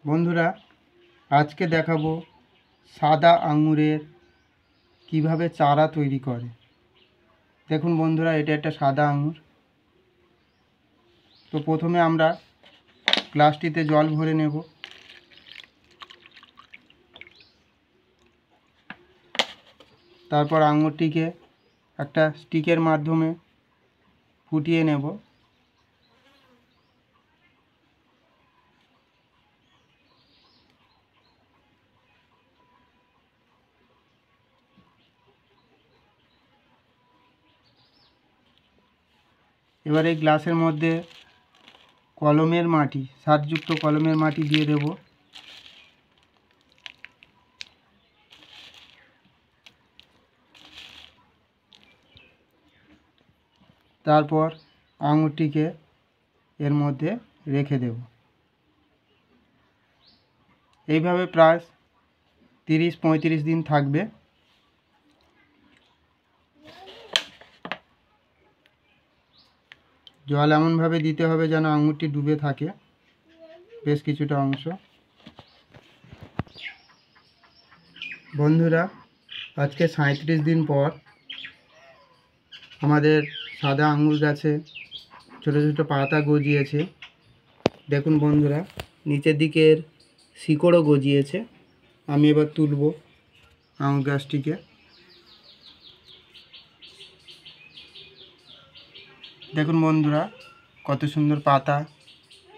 বন্ধুরা, আজকে দেখাবো সাদা আঙুরের কিভাবে চারা তৈরি করে। দেখুন বন্ধুরা, এটা একটা সাদা আঙুর। তো প্রথমে আমরা গ্লাসটিতে জল ভরে নেব। তারপর আঙুরটিকে একটা স্টিকের মাধ্যমে ফুটিয়ে নেব। এবার এই গ্লাসের মধ্যে কলমের মাটি, সারযুক্ত কলমের মাটি দিয়ে দেব। তারপর আঙুরটিকে এর মধ্যে রেখে দেব। এইভাবে প্রায় 30-35 দিন থাকবে। জল এমনভাবে দিতে হবে যেন আঙুরটি ডুবে থাকে বেশ কিছুটা অংশ। বন্ধুরা, আজকে 37 দিন পর আমাদের সাদা আঙুর গাছে ছোটো ছোটো পাতা গজিয়েছে। দেখুন বন্ধুরা, নিচের দিকের শিকড়ও গজিয়েছে। আমি এবার তুলব আঙুর গাছটিকে। দেখুন বন্ধুরা, কত সুন্দর পাতা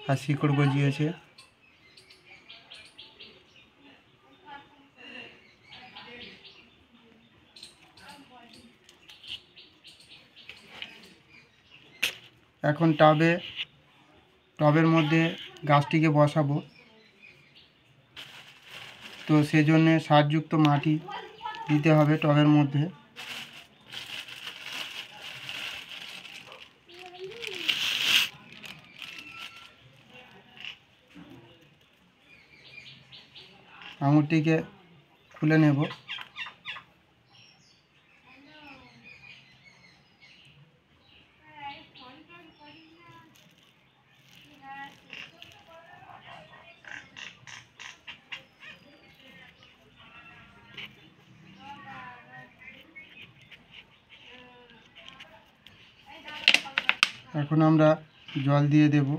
আর শিকড় গজিয়েছে। এখন টবের মধ্যে গাছটিকে বসাবো। তো সেজন্য সারযুক্ত মাটি দিতে হবে টবের মধ্যে। আঙুরটিকে খুলে নেব। এখন আমরা জল দিয়ে দেব।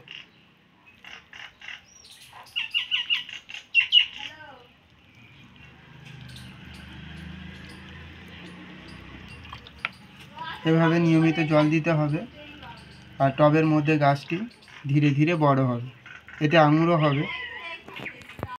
এভাবে নিয়মিত জল দিতে হবে, আর টবের মধ্যে গাছটি ধীরে ধীরে বড় হবে, এতে আঙুরও হবে।